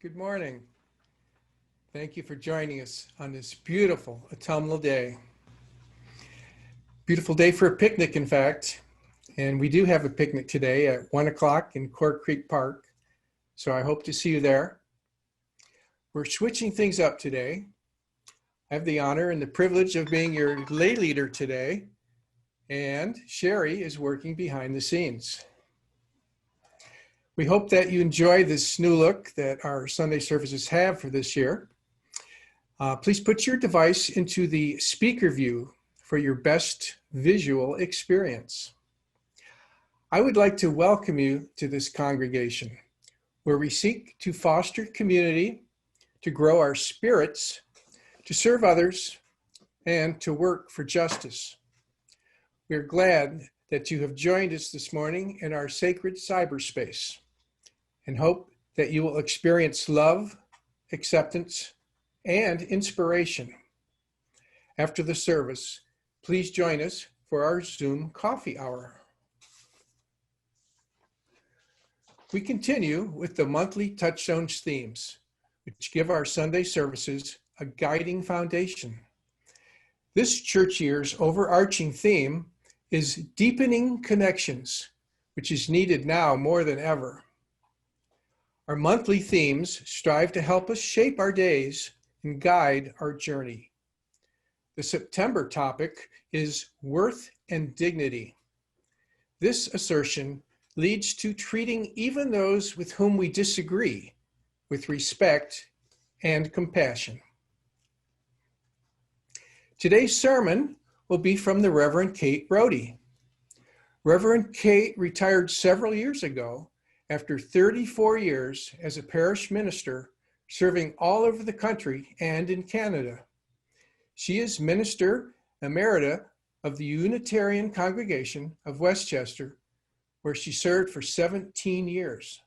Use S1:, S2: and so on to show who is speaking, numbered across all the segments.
S1: Good morning. Thank you for joining us on this beautiful autumnal day. Beautiful day for a picnic, in fact. And we do have a picnic today at 1 o'clock in Cork Creek Park. So I hope to see you there. We're switching things up today. I have the honor and the privilege of being your lay leader today. And Sherry is working behind the scenes. We hope that you enjoy this new look that our Sunday services have for this year. Please put your device into the speaker view for your best visual experience. I would like to welcome you to this congregation where we seek to foster community, to grow our spirits, to serve others, and to work for justice. We are glad that you have joined us this morning in our sacred cyberspace, and hope that you will experience love, acceptance, and inspiration. After the service, please join us for our Zoom coffee hour. We continue with the monthly Touchstones themes, which give our Sunday services a guiding foundation. This church year's overarching theme is deepening connections, which is needed now more than ever. Our monthly themes strive to help us shape our days and guide our journey. The September topic is worth and dignity. This assertion leads to treating even those with whom we disagree with respect and compassion. Today's sermon will be from the Reverend Kate Rohde. Reverend Kate retired several years ago after 34 years as a parish minister, serving all over the country and in Canada. She is Minister Emerita of the Unitarian Congregation of Westchester, where she served for 17 years.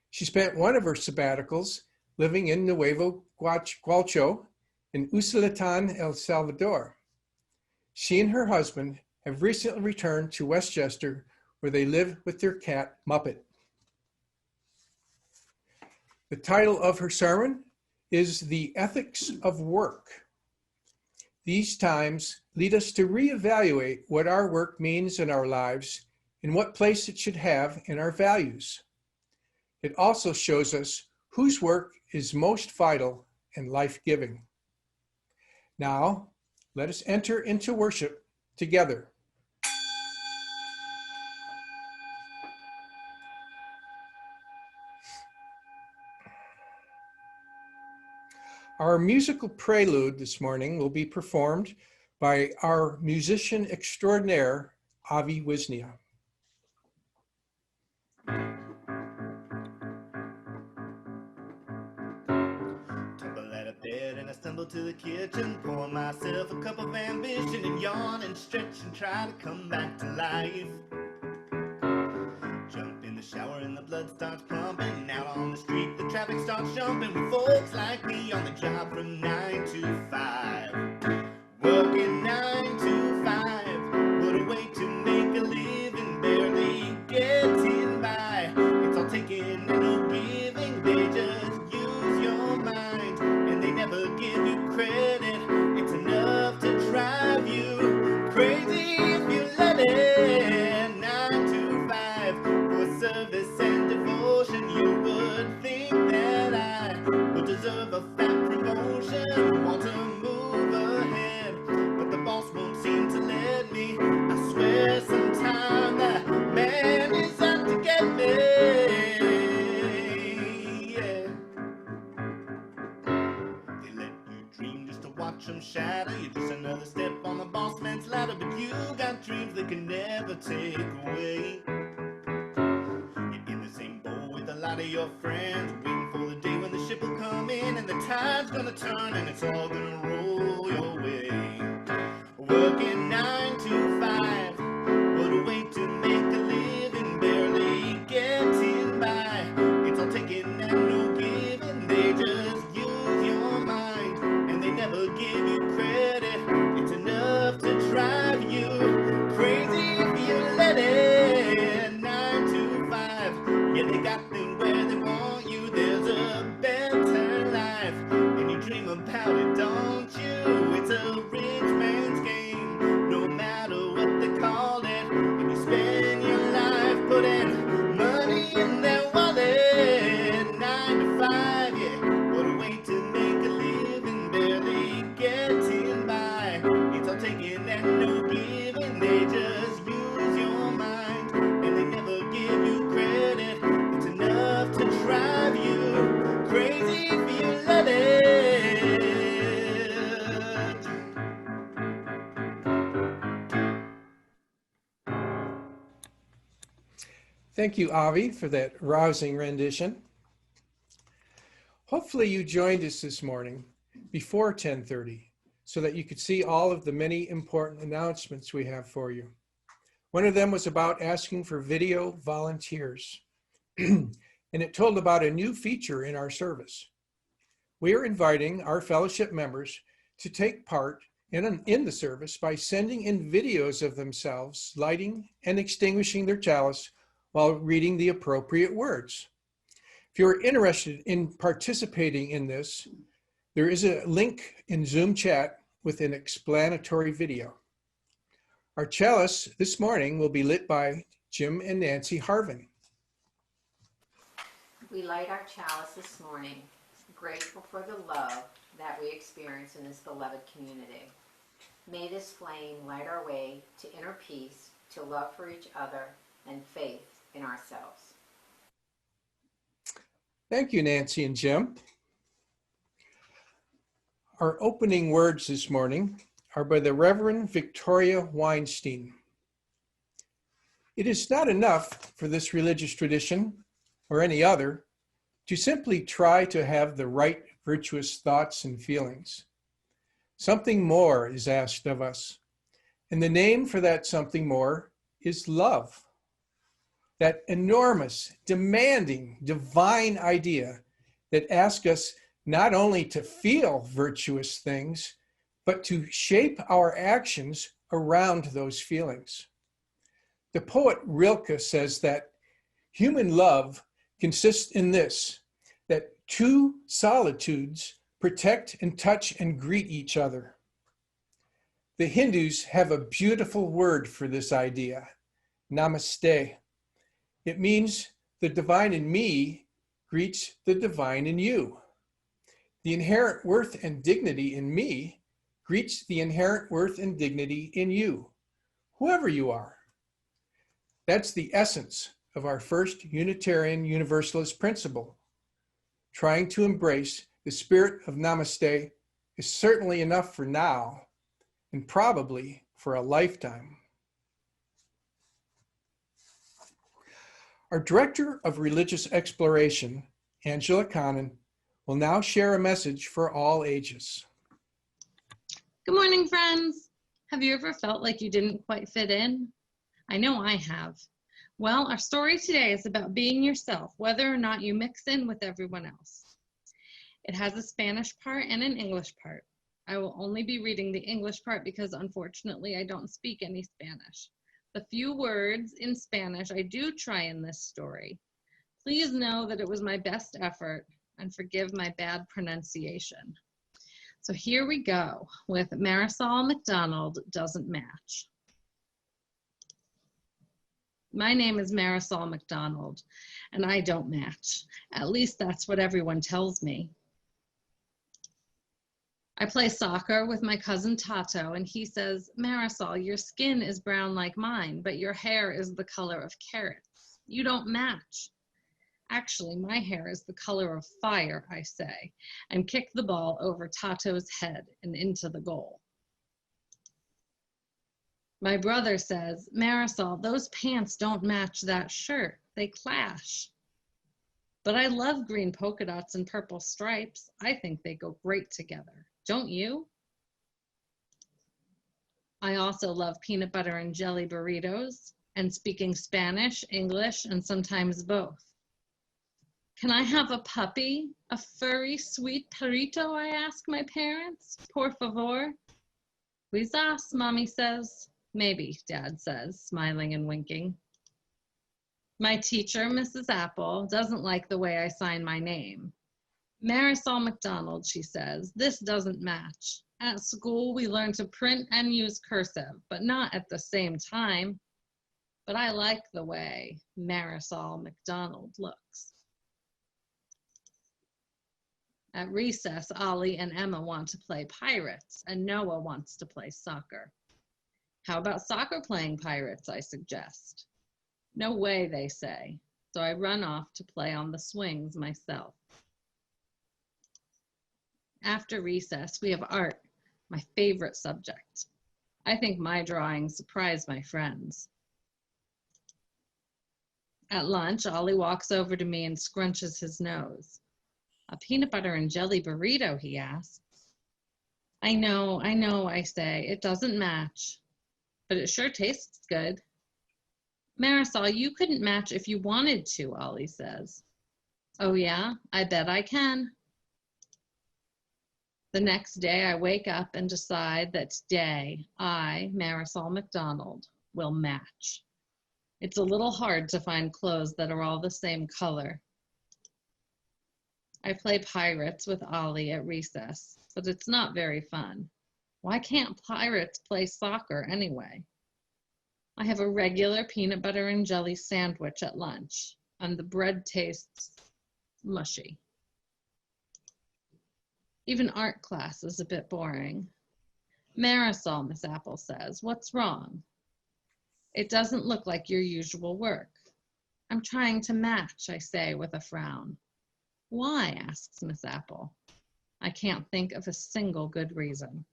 S1: She spent one of her sabbaticals living in Nuevo Gualcho in Usulután, El Salvador. She and her husband have recently returned to Westchester, where they live with their cat, Muppet. The title of her sermon is The Ethics of Work. These times lead us to reevaluate what our work means in our lives and what place it should have in our values. It also shows us whose work is most vital and life-giving. Now, let us enter into worship together. Our musical prelude this morning will be performed by our musician extraordinaire, Avi Wisnia.
S2: Tumble out of bed and I stumble to the kitchen, pour myself a cup of ambition and yawn and stretch and try to come back to life. Jump in the shower and the blood starts pumping. Out on the street, the traffic starts jumping with folks like me on the job from 9 to 5. Working 9 to 5. What a way to make a living, barely getting by. It's all taking and no giving. They just use your mind and they never give you credit. It's enough to drive you crazy if you let it. 9 to 5 for service and devotion. You would think that I would deserve a fat promotion. Want to move ahead, but the boss won't seem to let me. I swear sometime that man is out to get me. Yeah. They let you dream just to watch them shatter. You're just another step on the boss man's ladder, but you got dreams they can never take away. You're in the same boat with a lot of your friends, waiting for the day when the ship will come in and the tide's gonna turn and it's all gonna roll your way. Working 9 to 5, what a way to make a living, barely getting by. It's all taking and no giving. They just use your mind and they never give you credit. It's enough to drive you crazy if you let it. 9 to 5, yeah, they got them where they want you. There's a
S1: Thank you, Avi, for that rousing rendition. Hopefully you joined us this morning before 10:30 so that you could see all of the many important announcements we have for you. One of them was about asking for video volunteers, and it told about a new feature in our service. We are inviting our fellowship members to take part in the service by sending in videos of themselves lighting and extinguishing their chalice while reading the appropriate words. If you're interested in participating in this, there is a link in Zoom chat with an explanatory video. Our chalice this morning will be lit by Jim and Nancy Harvin.
S3: We light our chalice this morning, grateful for the love that we experience in this beloved community. May this flame light our way to inner peace, to love for each other, and faith in ourselves.
S1: Thank you, Nancy and Jim. Our opening words this morning are by the Reverend Victoria Weinstein. It is not enough for this religious tradition or any other to simply try to have the right virtuous thoughts and feelings. Something more is asked of us, and the name for that something more is love. That enormous, demanding, divine idea that asks us not only to feel virtuous things, but to shape our actions around those feelings. The poet Rilke says that human love consists in this, that two solitudes protect and touch and greet each other. The Hindus have a beautiful word for this idea, namaste. It means the divine in me greets the divine in you. The inherent worth and dignity in me greets the inherent worth and dignity in you, whoever you are. That's the essence of our first Unitarian Universalist principle. Trying to embrace the spirit of namaste is certainly enough for now and probably for a lifetime. Our Director of Religious Exploration, Angela Connon, will now share a message for all ages.
S4: Good morning, friends. Have you ever felt like you didn't quite fit in? I know I have. Well, our story today is about being yourself, whether or not you mix in with everyone else. It has a Spanish part and an English part. I will only be reading the English part because unfortunately I don't speak any Spanish. The few words in Spanish I do try in this story. Please know that it was my best effort and forgive my bad pronunciation. So here we go with Marisol McDonald Doesn't Match. My name is Marisol McDonald, and I don't match. At least that's what everyone tells me. I play soccer with my cousin Tato, and he says, Marisol, your skin is brown like mine, but your hair is the color of carrots. You don't match. Actually, my hair is the color of fire, I say, and kick the ball over Tato's head and into the goal. My brother says, Marisol, those pants don't match that shirt. They clash. But I love green polka dots and purple stripes. I think they go great together. Don't you? I also love peanut butter and jelly burritos and speaking Spanish, English, and sometimes both. Can I have a puppy? A furry, sweet perrito, I ask my parents. Por favor. Quizás, Mommy says. Maybe, Dad says, smiling and winking. My teacher, Mrs. Apple, doesn't like the way I sign my name. Marisol McDonald, she says, this doesn't match. At school, we learn to print and use cursive, but not at the same time. But I like the way Marisol McDonald looks. At recess, Ollie and Emma want to play pirates, and Noah wants to play soccer. How about soccer playing pirates, I suggest. No way, they say, so I run off to play on the swings myself. After recess, we have art, my favorite subject. I think my drawings surprise my friends. At lunch, Ollie walks over to me and scrunches his nose. A peanut butter and jelly burrito, he asks. I know, I say. It doesn't match, but it sure tastes good. Marisol, you couldn't match if you wanted to, Ollie says. Oh yeah, I bet I can. The next day, I wake up and decide that today, I, Marisol McDonald, will match. It's a little hard to find clothes that are all the same color. I play pirates with Ollie at recess, but it's not very fun. Why can't pirates play soccer anyway? I have a regular peanut butter and jelly sandwich at lunch, and the bread tastes mushy. Even art class is a bit boring. Marisol, Miss Apple says, what's wrong? It doesn't look like your usual work. I'm trying to match, I say with a frown. Why? Asks Miss Apple. I can't think of a single good reason.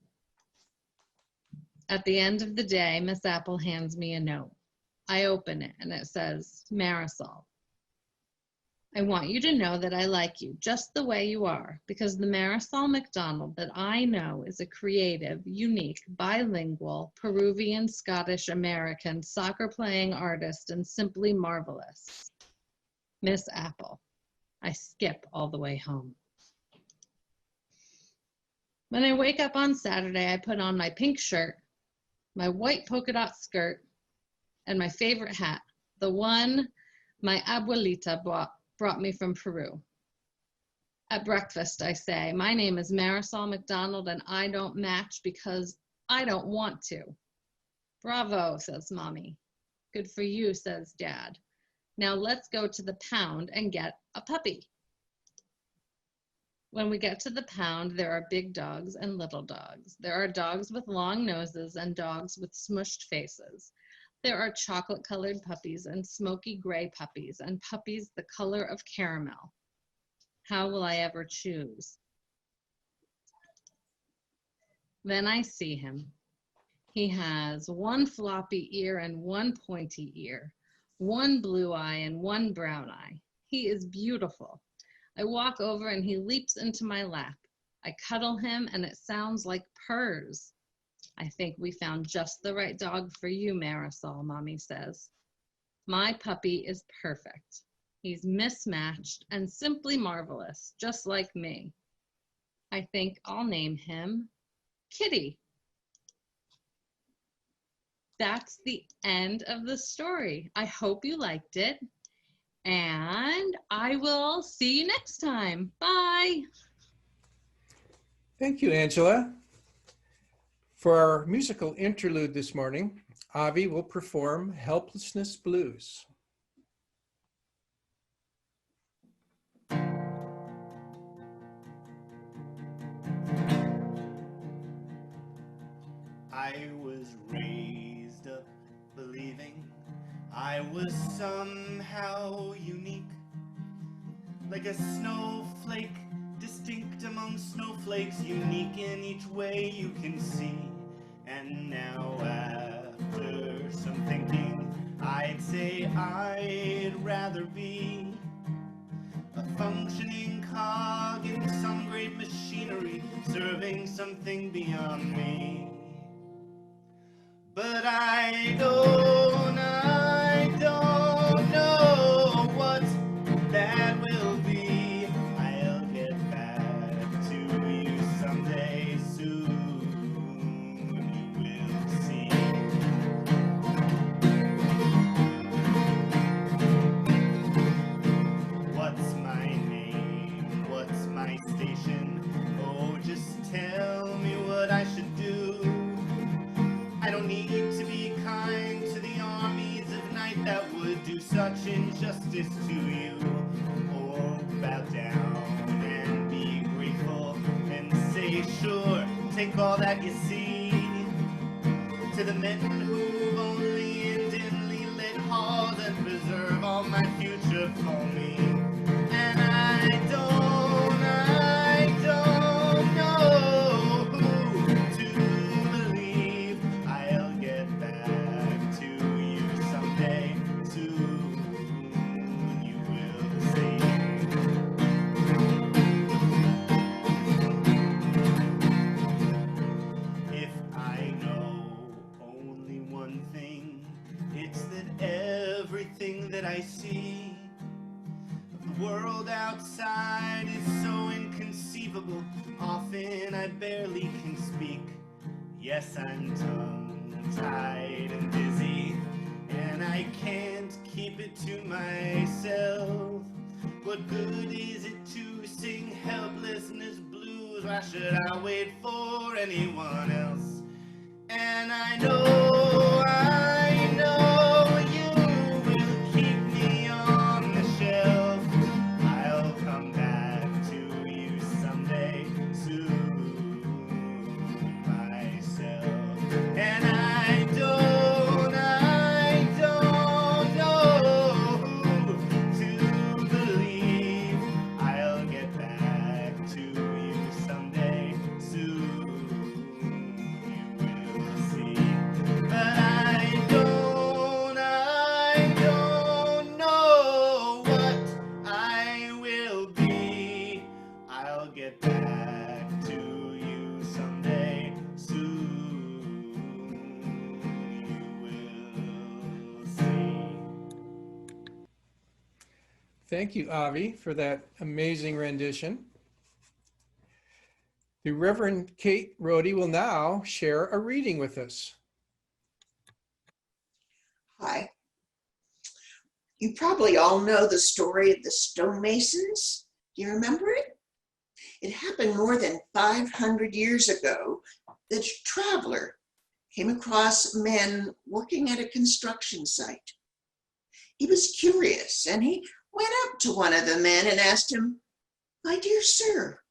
S4: At the end of the day, Miss Apple hands me a note. I open it and it says, Marisol, I want you to know that I like you just the way you are, because the Marisol McDonald that I know is a creative, unique, bilingual, Peruvian, Scottish, American, soccer-playing artist and simply marvelous. Miss Apple. I skip all the way home. When I wake up on Saturday, I put on my pink shirt, my white polka dot skirt, and my favorite hat, the one my abuelita brought me from Peru. At breakfast, I say, my name is Marisol McDonald and I don't match because I don't want to. Bravo, says Mommy. Good for you, says Dad. Now let's go to the pound and get a puppy. When we get to the pound, there are big dogs and little dogs. There are dogs with long noses and dogs with smushed faces. There are chocolate-colored puppies and smoky gray puppies and puppies the color of caramel. How will I ever choose? Then I see him. He has one floppy ear and one pointy ear, one blue eye and one brown eye. He is beautiful. I walk over and he leaps into my lap. I cuddle him and it sounds like purrs. I think we found just the right dog for you, Marisol, Mommy says. My puppy is perfect. He's mismatched and simply marvelous, just like me. I think I'll name him Kitty. That's the end of the story. I hope you liked it. And I will see you next time. Bye.
S1: Thank you, Angela. For our musical interlude this morning, Avi will perform Helplessness Blues.
S2: I was raised up believing I was somehow unique, like a snowflake, distinct among snowflakes, unique in each way you can see. And now after some thinking, I'd say I'd rather be a functioning cog in some great machinery, serving something beyond me. But I don't know what that will be. I'll get back to you someday soon, you will see. What's my name? What's my station? Oh, just tell me what I should do. I don't need to be kind to the armies of night that would do such injustice to you. Or bow down and be grateful and say, sure, take all that you see. To the men who've only in dimly lit halls and preserve all my future for me. And I don't know who to believe. I'll get back to you someday soon. that I see. The world outside is so inconceivable. Often I barely can speak. Yes, I'm tongue-tied and dizzy, and I can't keep it to myself. What good is it to sing helplessness blues? Why should I wait for anyone else? And I know you will keep me on the shelf. I'll come back to you someday soon myself. And I don't know who to believe. I'll get back to you someday soon. You will see. But I don't know what I will be. I'll get back to you someday soon. You will see.
S1: Thank you, Avi, for that amazing rendition. The Reverend Kate Rohde will now share a reading with us.
S5: Hi. You probably all know the story of the stonemasons. Do you remember it? It happened more than 500 years ago. The traveler came across men working at a construction site. He was curious and he went up to one of the men and asked him, "My dear sir,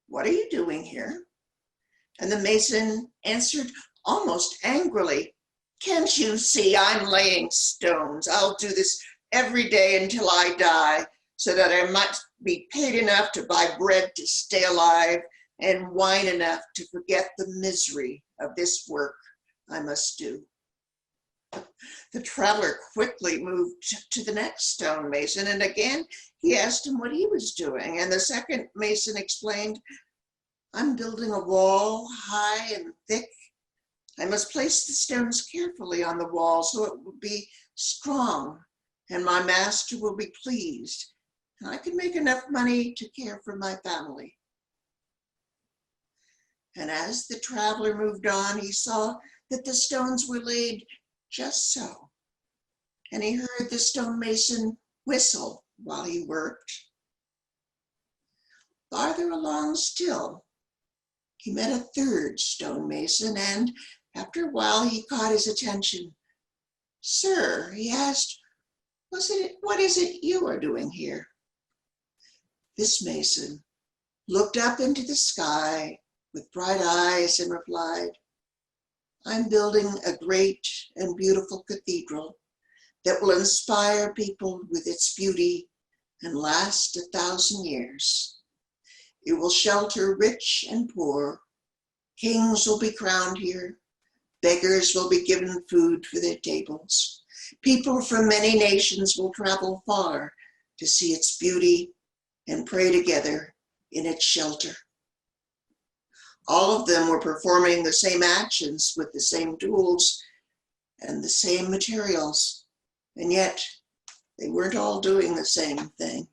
S5: what are you doing here?" And the mason answered almost angrily, "Can't you see I'm laying stones? I'll do this every day until I die so that I might be paid enough to buy bread to stay alive and wine enough to forget the misery of this work I must do." The traveler quickly moved to the next stonemason, and again he asked him what he was doing. And the second mason explained, "I'm building a wall high and thick. I must place the stones carefully on the wall so it will be strong and my master will be pleased, and I can make enough money to care for my family." And as the traveler moved on, he saw that the stones were laid just so, and he heard the stonemason whistle while he worked. Farther along still, he met a third stonemason, and after a while he caught his attention. "Sir," he asked, what is it you are doing here?" This mason looked up into the sky with bright eyes and replied, "I'm building a great and beautiful cathedral that will inspire people with its beauty and last 1,000 years. It will shelter rich and poor. Kings will be crowned here. Beggars will be given food for their tables. People from many nations will travel far to see its beauty and pray together in its shelter." All of them were performing the same actions with the same tools and the same materials, and yet they weren't all doing the same thing.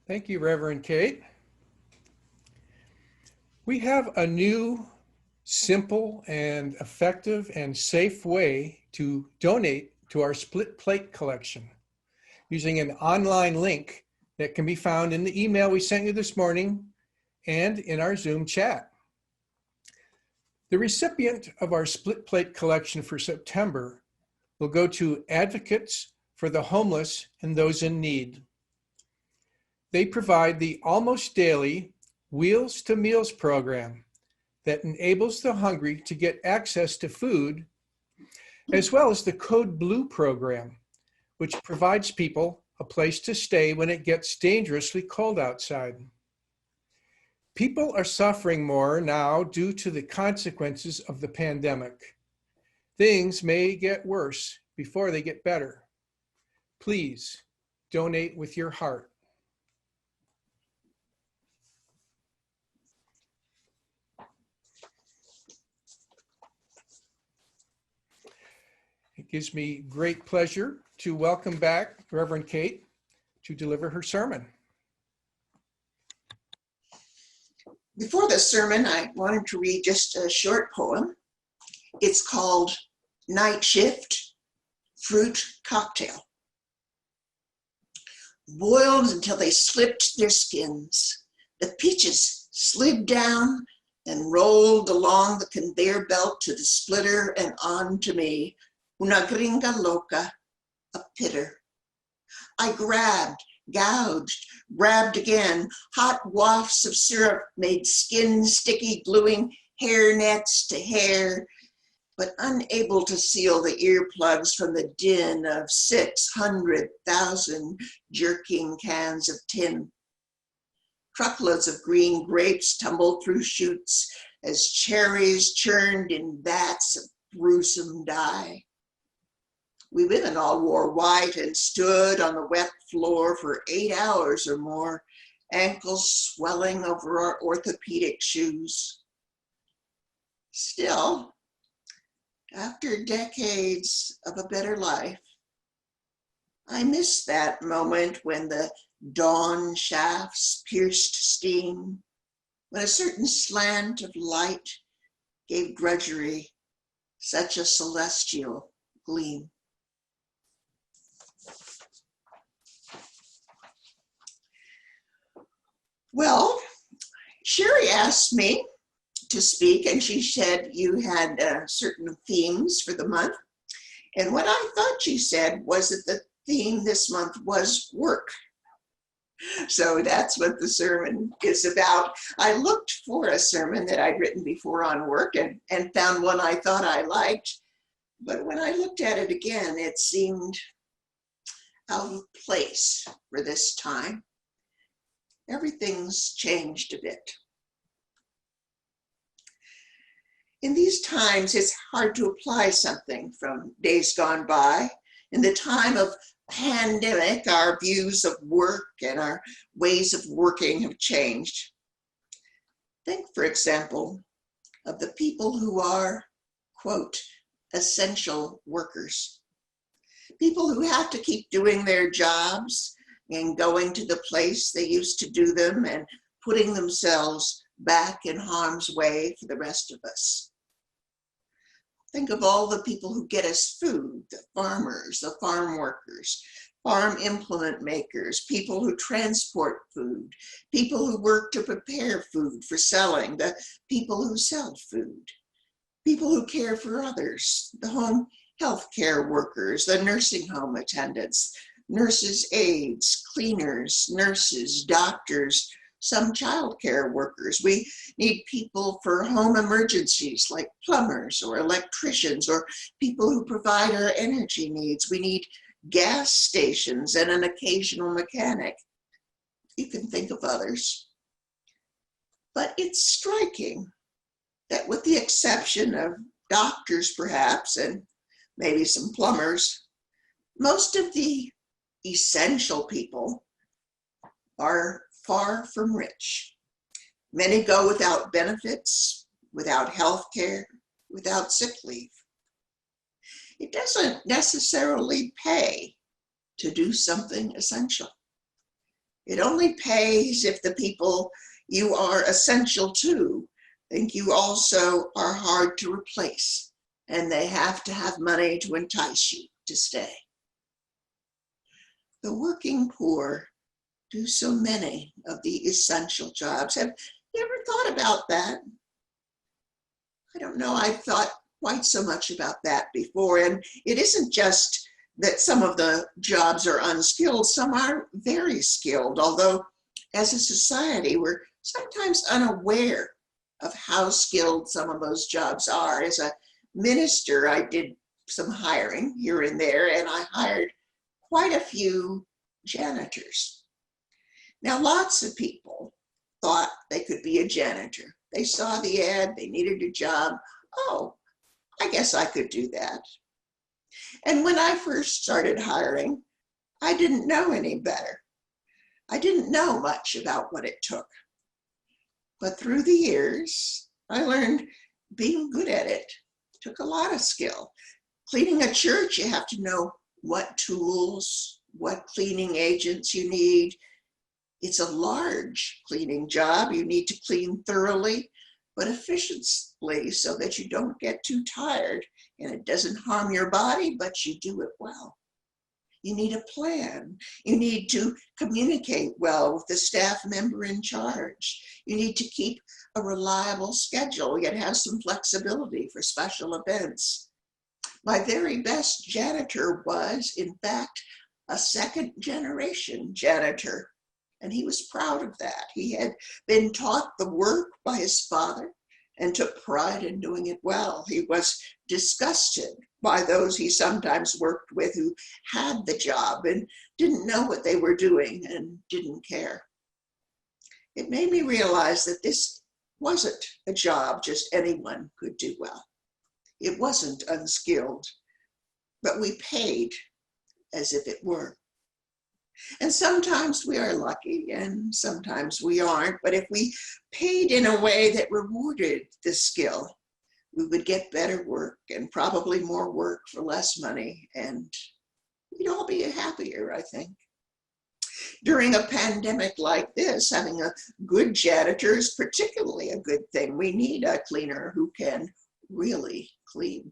S1: Thank you, Reverend Kate. We have a new, simple and effective and safe way to donate to our split plate collection using an online link that can be found in the email we sent you this morning and in our Zoom chat. The recipient of our split plate collection for September will go to Advocates for the Homeless and Those in Need. They provide the almost daily Wheels to Meals program that enables the hungry to get access to food, as well as the Code Blue program, which provides people a place to stay when it gets dangerously cold outside. People are suffering more now due to the consequences of the pandemic. Things may get worse before they get better. Please donate with your heart. It gives me great pleasure to welcome back Reverend Kate to deliver her sermon.
S5: Before the sermon, I wanted to read just a short poem. It's called Night Shift Fruit Cocktail. Boiled until they slipped their skins, the peaches slid down and rolled along the conveyor belt to the splitter and on to me, una gringa loca, a pitter. I grabbed, gouged, grabbed again. Hot wafts of syrup made skin sticky, gluing hair nets to hair, but unable to seal the earplugs from the din of 600,000 jerking cans of tin. Truckloads of green grapes tumbled through chutes as cherries churned in vats of gruesome dye. We women all wore white and stood on the wet floor for 8 hours or more, ankles swelling over our orthopedic shoes. Still, after decades of a better life, I miss that moment when the dawn shafts pierced steam, when a certain slant of light gave drudgery such a celestial gleam. Well, Sherry asked me to speak, and she said you had certain themes for the month. And what I thought she said was that the theme this month was work. So that's what the sermon is about. I looked for a sermon that I'd written before on work and found one I thought I liked. But when I looked at it again, it seemed out of place for this time. Everything's changed a bit. In these times, it's hard to apply something from days gone by. In the time of pandemic, our views of work and our ways of working have changed. Think, for example, of the people who are, quote, essential workers. People who have to keep doing their jobs and going to the place they used to do them and putting themselves back in harm's way for the rest of us. Think of all the people who get us food, the farmers, the farm workers, farm implement makers, people who transport food, people who work to prepare food for selling, the people who sell food, people who care for others, the home health care workers, the nursing home attendants, nurses' aides, cleaners, nurses, doctors, some child care workers. We need people for home emergencies like plumbers or electricians or people who provide our energy needs. We need gas stations and an occasional mechanic. You can think of others. But it's striking that with the exception of doctors perhaps, and maybe some plumbers, most of the essential people are far from rich. Many go without benefits, without health care, without sick leave. It doesn't necessarily pay to do something essential. It only pays if the people you are essential to think you also are hard to replace, and they have to have money to entice you to stay. The working poor do so many of the essential jobs. Have you ever thought about that? I don't know, I've thought quite so much about that before, and it isn't just that some of the jobs are unskilled, some are very skilled, although as a society, we're sometimes unaware of how skilled some of those jobs are. As a minister, I did some hiring here and there, and I hired quite a few janitors. Now, lots of people thought they could be a janitor. They saw the ad, they needed a job. Oh, I guess I could do that. And when I first started hiring, I didn't know any better. I didn't know much about what it took. But through the years, I learned being good at it took a lot of skill. Cleaning a church, you have to know what tools, what cleaning agents you need. It's a large cleaning job. You need to clean thoroughly, but efficiently so that you don't get too tired and it doesn't harm your body, but you do it well. You need a plan. You need to communicate well with the staff member in charge. You need to keep a reliable schedule, yet have some flexibility for special events. My very best janitor was, in fact, a second-generation janitor, and he was proud of that. He had been taught the work by his father and took pride in doing it well. He was disgusted by those he sometimes worked with who had the job and didn't know what they were doing and didn't care. It made me realize that this wasn't a job just anyone could do well. It wasn't unskilled, but we paid as if it were. And sometimes we are lucky and sometimes we aren't, but if we paid in a way that rewarded the skill, we would get better work and probably more work for less money, and we'd all be happier, I think. During a pandemic like this, having a good janitor is particularly a good thing. We need a cleaner who can really clean.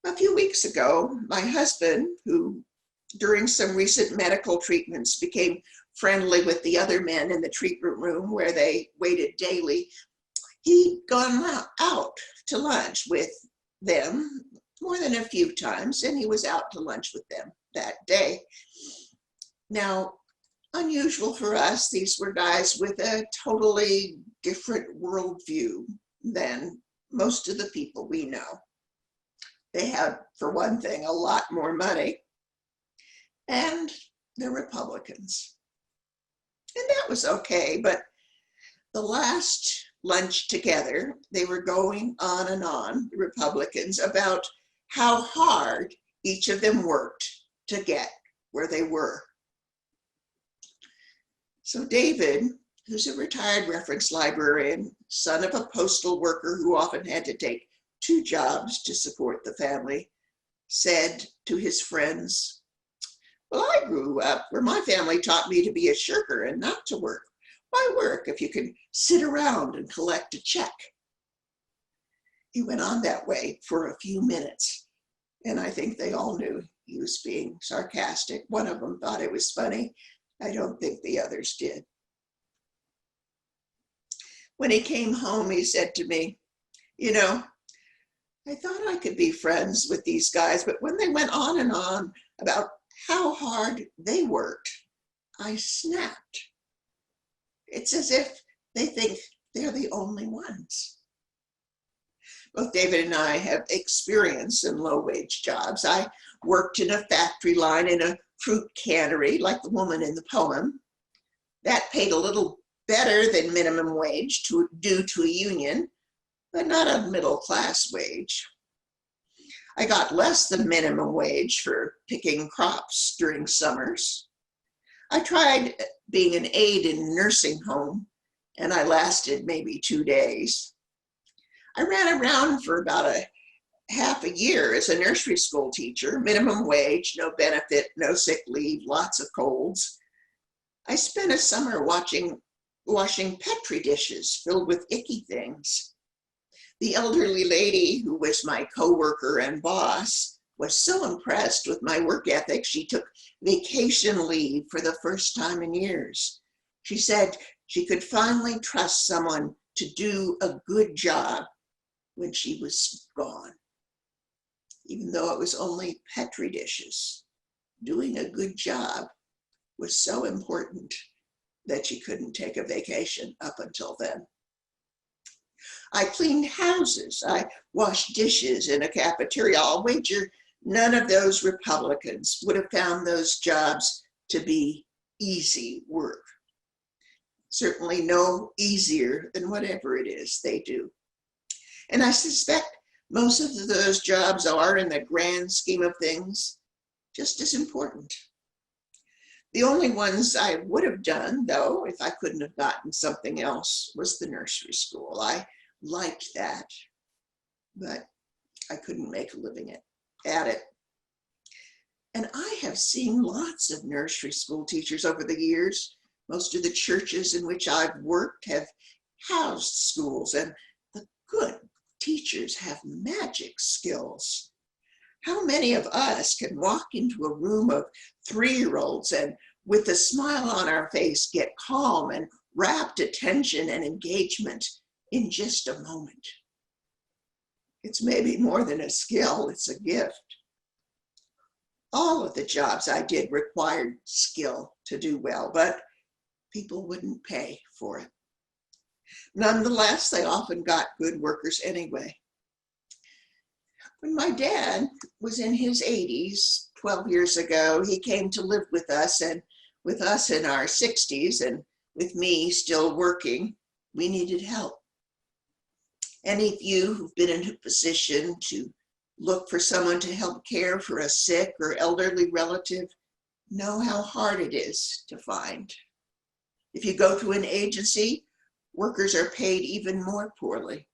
S5: A few weeks ago, my husband, who during some recent medical treatments became friendly with the other men in the treatment room where they waited daily, he'd gone out to lunch with them more than a few times, and he was out to lunch with them that day. Now, unusual for us, these were guys with a totally different worldview than most of the people we know. They had, for one thing, a lot more money, and they're Republicans. And that was okay, but the last lunch together, they were going on and on, the Republicans, about how hard each of them worked to get where they were. So David, who's a retired reference librarian, son of a postal worker who often had to take 2 jobs to support the family, said to his friends, "Well, I grew up where my family taught me to be a shirker and not to work. Why work if you can sit around and collect a check?" He went on that way for a few minutes, and I think they all knew he was being sarcastic. One of them thought it was funny. I don't think the others did. When he came home, he said to me, "You know, I thought I could be friends with these guys, but when they went on and on about how hard they worked, I snapped. It's as if they think they're the only ones." Both David and I have experience in low-wage jobs. I worked in a factory line in a fruit cannery, like the woman in the poem. That paid a little better than minimum wage due to a union, but not a middle-class wage. I got less than minimum wage for picking crops during summers. I tried being an aide in a nursing home, and I lasted maybe 2 days. I ran around for about half a year as a nursery school teacher, minimum wage, no benefit, no sick leave, lots of colds. I spent a summer washing Petri dishes filled with icky things. The elderly lady who was my coworker and boss was so impressed with my work ethic, she took vacation leave for the first time in years. She said she could finally trust someone to do a good job when she was gone. Even though it was only Petri dishes, doing a good job was so important that she couldn't take a vacation up until then. I cleaned houses. I washed dishes in a cafeteria. I'll wager none of those Republicans would have found those jobs to be easy work. Certainly no easier than whatever it is they do. And I suspect most of those jobs are, in the grand scheme of things, just as important. The only ones I would have done, though, if I couldn't have gotten something else, was the nursery school. I liked that, but I couldn't make a living at it. And I have seen lots of nursery school teachers over the years. Most of the churches in which I've worked have housed schools, and the good teachers have magic skills. How many of us can walk into a room of 3-year-olds and with a smile on our face get calm and rapt attention and engagement in just a moment? It's maybe more than a skill, it's a gift. All of the jobs I did required skill to do well, but people wouldn't pay for it. Nonetheless, they often got good workers anyway. When my dad was in his 80s, 12 years ago, he came to live with us, and with us in our 60s and with me still working, we needed help. Any of you who've been in a position to look for someone to help care for a sick or elderly relative know how hard it is to find. If you go to an agency, workers are paid even more poorly.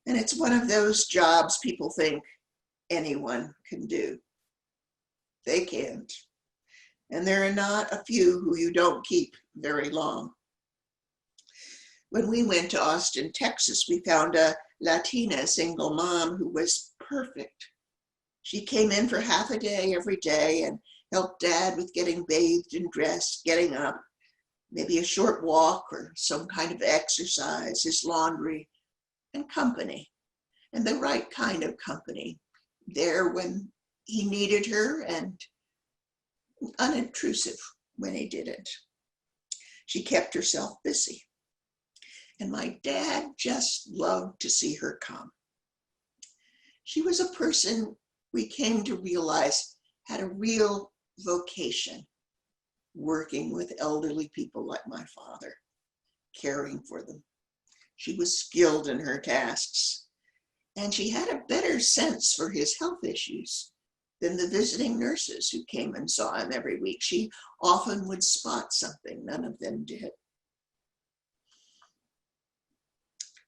S5: And it's one of those jobs people think anyone can do. They can't. And there are not a few who you don't keep very long. When we went to Austin, Texas, we found a Latina single mom who was perfect. She came in for half a day every day and helped Dad with getting bathed and dressed, getting up, maybe a short walk or some kind of exercise, his laundry, and company, and the right kind of company, there when he needed her and unintrusive when he didn't. She kept herself busy. And my dad just loved to see her come. She was a person we came to realize had a real vocation, working with elderly people like my father, caring for them. She was skilled in her tasks, and she had a better sense for his health issues than the visiting nurses who came and saw him every week. She often would spot something none of them did.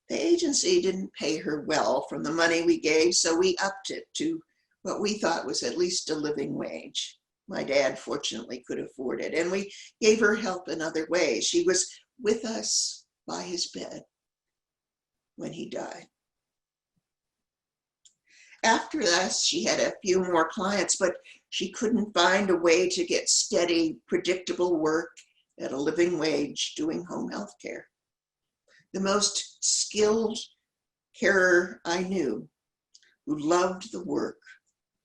S5: The agency didn't pay her well from the money we gave, so we upped it to what we thought was at least a living wage. My dad fortunately could afford it, and we gave her help in other ways. She was with us by his bed when he died. After us, she had a few more clients, but she couldn't find a way to get steady, predictable work at a living wage doing home health care. The most skilled carer I knew, who loved the work,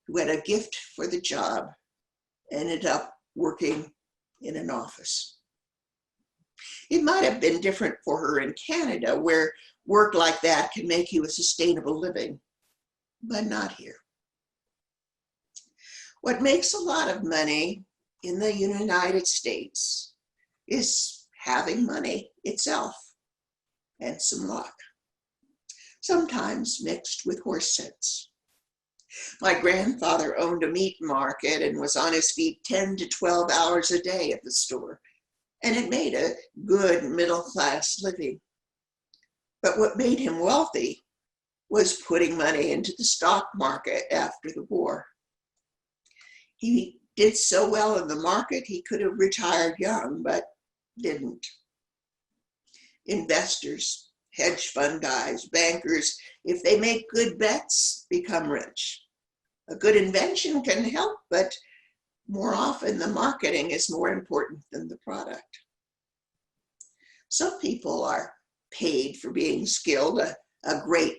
S5: who had a gift for the job, ended up working in an office. It might have been different for her in Canada, where work like that can make you a sustainable living, but not here. What makes a lot of money in the United States is having money itself and some luck, sometimes mixed with horse sense. My grandfather owned a meat market and was on his feet 10 to 12 hours a day at the store, and it made a good middle-class living. But what made him wealthy was putting money into the stock market after the war. He did so well in the market, he could have retired young, but didn't. Investors, hedge fund guys, bankers, if they make good bets, become rich. A good invention can help, but more often the marketing is more important than the product. Some people are paid for being skilled, a great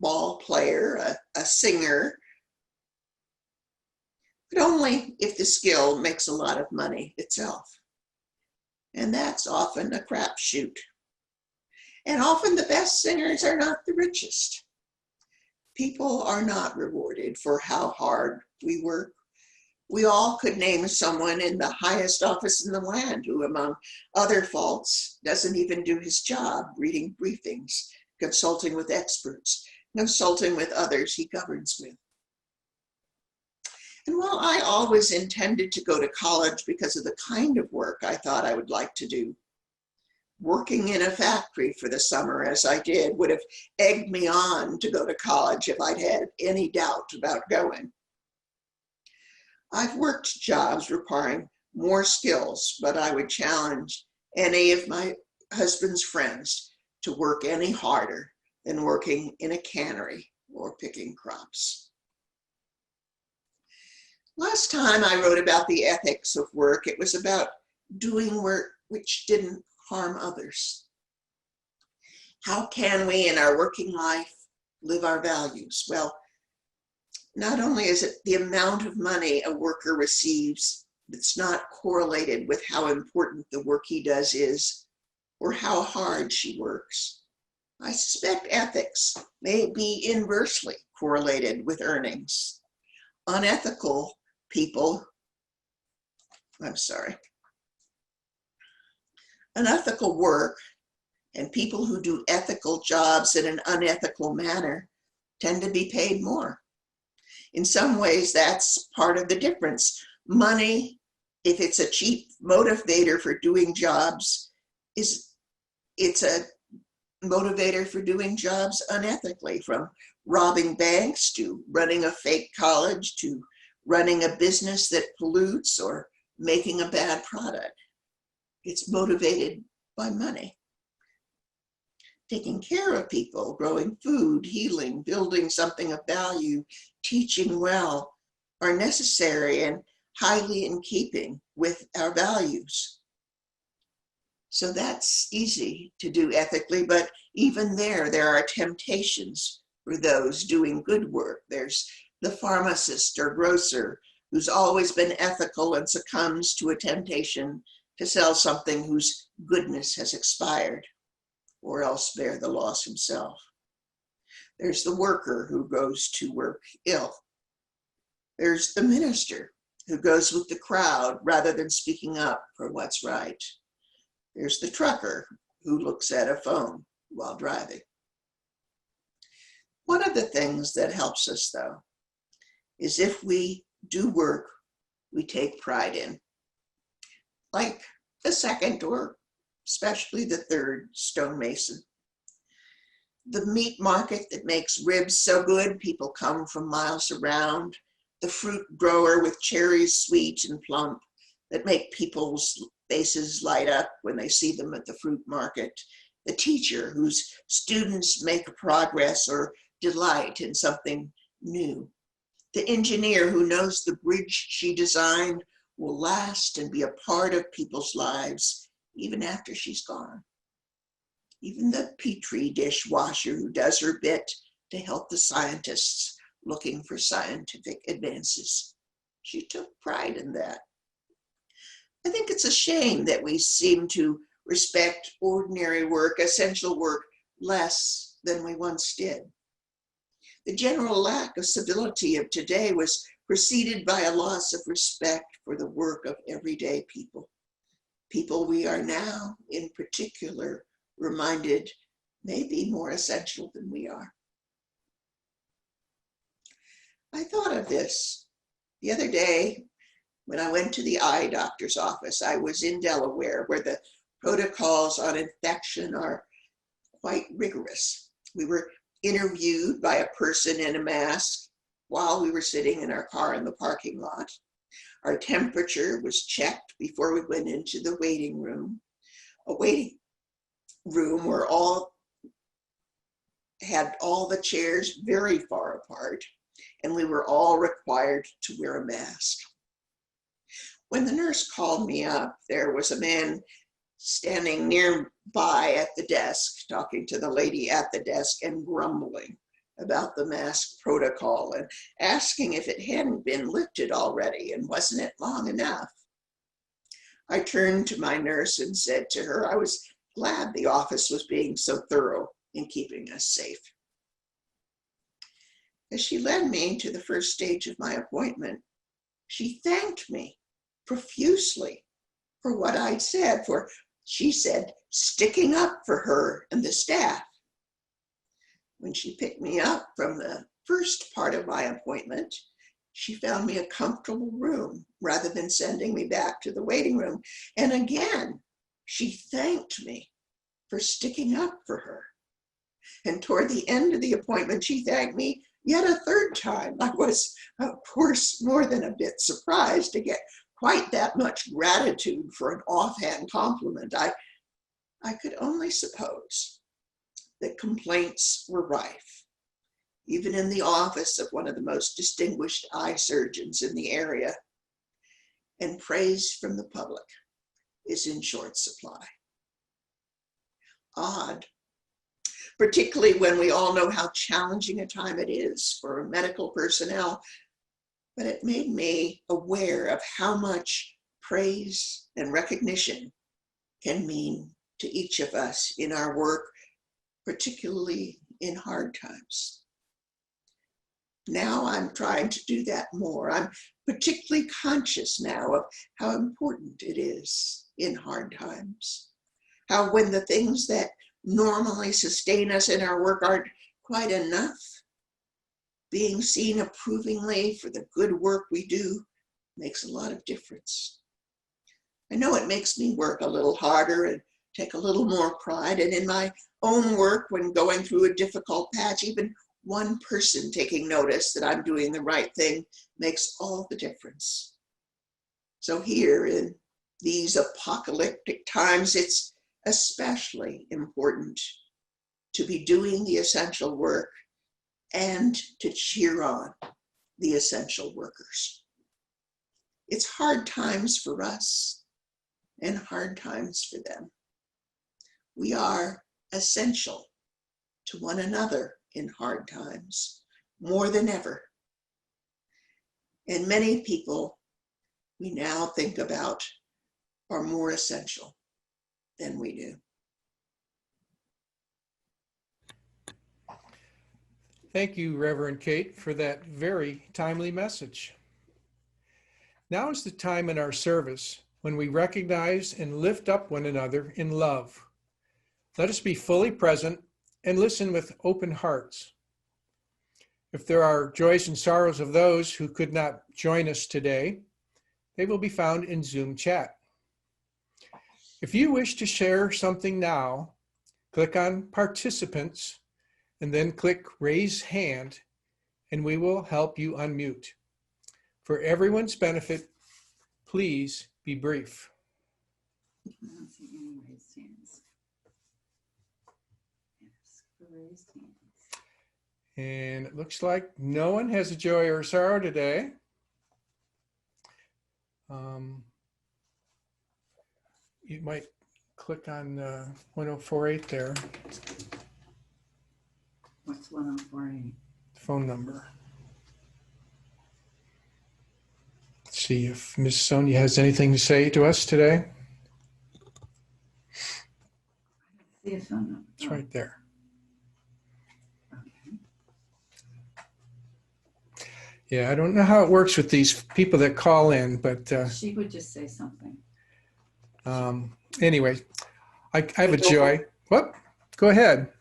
S5: ball player, a singer, but only if the skill makes a lot of money itself. And that's often a crapshoot. And often the best singers are not the richest. People are not rewarded for how hard we work. We all could name someone in the highest office in the land who, among other faults, doesn't even do his job, reading briefings, consulting with experts, consulting with others he governs with. And while I always intended to go to college because of the kind of work I thought I would like to do, working in a factory for the summer as I did would have egged me on to go to college if I'd had any doubt about going. I've worked jobs requiring more skills, but I would challenge any of my husband's friends to work any harder than working in a cannery or picking crops. Last time I wrote about the ethics of work, it was about doing work which didn't harm others. How can we in our working life live our values? Well, not only is it the amount of money a worker receives that's not correlated with how important the work he does is or how hard she works. I suspect ethics may be inversely correlated with earnings. Unethical people, unethical work and people who do ethical jobs in an unethical manner tend to be paid more. In some ways, that's part of the difference. Money, if it's a cheap motivator for doing jobs, it's a motivator for doing jobs unethically, from robbing banks to running a fake college to running a business that pollutes or making a bad product. It's motivated by money. Taking care of people, growing food, healing, building something of value, teaching well are necessary and highly in keeping with our values. So that's easy to do ethically, but even there are temptations for those doing good work. There's the pharmacist or grocer who's always been ethical and succumbs to a temptation to sell something whose goodness has expired, or else bear the loss himself. There's the worker who goes to work ill. There's the minister who goes with the crowd rather than speaking up for what's right. There's the trucker who looks at a phone while driving. One of the things that helps us, though, is if we do work we take pride in, like the second or especially the third stonemason. The meat market that makes ribs so good people come from miles around, the fruit grower with cherries sweet and plump that make people's faces light up when they see them at the fruit market, the teacher whose students make a progress or delight in something new, the engineer who knows the bridge she designed will last and be a part of people's lives even after she's gone. Even the Petri dish washer who does her bit to help the scientists looking for scientific advances. She took pride in that. I think it's a shame that we seem to respect ordinary work, essential work, less than we once did. The general lack of civility of today was preceded by a loss of respect for the work of everyday people. People we are now, in particular, reminded may be more essential than we are. I thought of this the other day when I went to the eye doctor's office. I was in Delaware, where the protocols on infection are quite rigorous. We were interviewed by a person in a mask while we were sitting in our car in the parking lot. Our temperature was checked before we went into the waiting room, a waiting room where had all the chairs very far apart, and we were all required to wear a mask. When the nurse called me up, there was a man standing nearby at the desk, talking to the lady at the desk and grumbling about the mask protocol and asking if it hadn't been lifted already and wasn't it long enough. I turned to my nurse and said to her I was glad the office was being so thorough in keeping us safe. As she led me to the first stage of my appointment, she thanked me profusely for what I'd said, for, she said, sticking up for her and the staff. When she picked me up from the first part of my appointment, she found me a comfortable room rather than sending me back to the waiting room. And again, she thanked me for sticking up for her. And toward the end of the appointment, she thanked me yet a third time. I was, of course, more than a bit surprised to get quite that much gratitude for an offhand compliment. I could only suppose that complaints were rife, even in the office of one of the most distinguished eye surgeons in the area, and praise from the public is in short supply. Odd, particularly when we all know how challenging a time it is for medical personnel, but it made me aware of how much praise and recognition can mean to each of us in our work, particularly in hard times. Now I'm trying to do that more. I'm particularly conscious now of how important it is in hard times. How when the things that normally sustain us in our work aren't quite enough, being seen approvingly for the good work we do makes a lot of difference. I know it makes me work a little harder and take a little more pride, and in my own work, when going through a difficult patch, even one person taking notice that I'm doing the right thing makes all the difference. So here in these apocalyptic times, it's especially important to be doing the essential work and to cheer on the essential workers. It's hard times for us and hard times for them. We are essential to one another in hard times, more than ever. And many people we now think about are more essential than we do.
S1: Thank you, Reverend Kate, for that very timely message. Now is the time in our service when we recognize and lift up one another in love. Let us be fully present and listen with open hearts. If there are joys and sorrows of those who could not join us today, they will be found in Zoom chat. If you wish to share something now, click on Participants and then click Raise Hand, and we will help you unmute. For everyone's benefit, please be brief.
S6: I don't see any raised hands. Yes, raised hands.
S1: And it looks like no one has a joy or sorrow today. You might click on 1048 there,
S6: What's 1048?
S1: phone number. Let's see if Ms. Sonia has anything to say to us today.
S6: See a phone number.
S1: It's right there.
S6: Okay.
S1: Yeah, I don't know how it works with these people that call in, but
S6: She would just say something.
S1: anyway, I have a joy. What? Go ahead.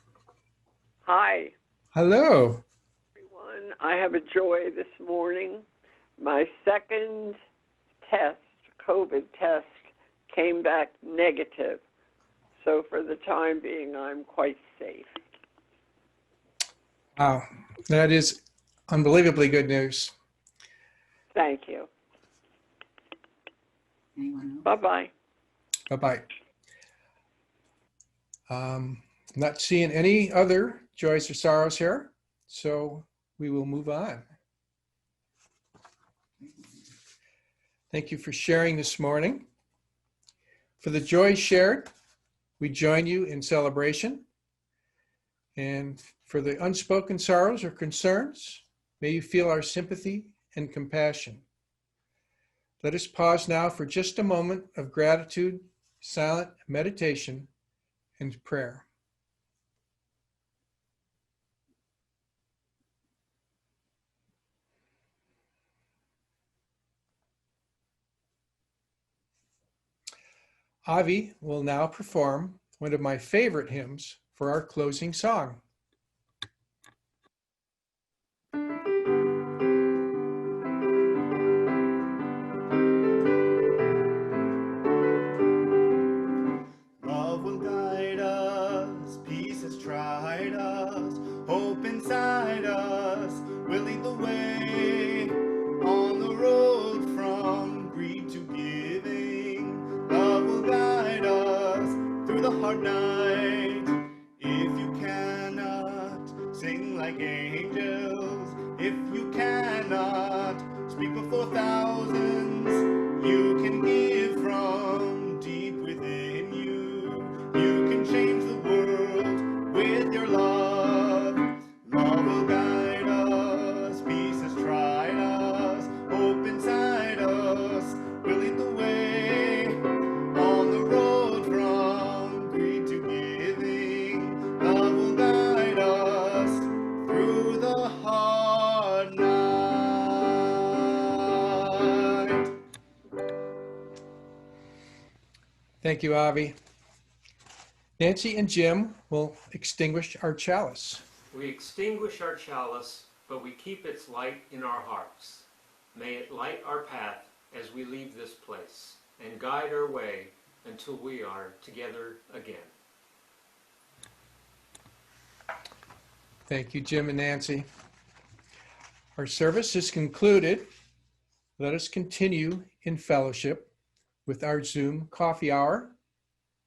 S7: Hi,
S1: Hello.
S7: everyone. I have a joy this morning. My second test, COVID test, came back negative. So for the time being, I'm quite safe.
S1: Wow, that is unbelievably good news.
S7: Thank you.
S6: Anyone else?
S7: Bye-bye.
S1: Bye-bye. Not seeing any other joys or sorrows here, so we will move on. Thank you for sharing this morning. For the joy shared, we join you in celebration. And for the unspoken sorrows or concerns, may you feel our sympathy and compassion. Let us pause now for just a moment of gratitude, silent meditation, and prayer. Avi will now perform one of my favorite hymns for our closing song.
S2: Love will guide us. hope inside us will lead the way on the road from greed to giving. Love will guide us through the hard night. If you cannot sing like angels, if you cannot speak before thousands, you can give from deep within you. You can change the world with your love. Love will guide us, peace has tried us, hope inside us will lead the way on the road from greed to giving. Love will guide us through the hard night.
S1: Thank you, Avi. Nancy and Jim will extinguish our chalice.
S8: We extinguish our chalice, but we keep its light in our hearts. May it light our path as we leave this place and guide our way until we are together again.
S1: Thank you, Jim and Nancy. Our service is concluded. Let us continue in fellowship with our Zoom coffee hour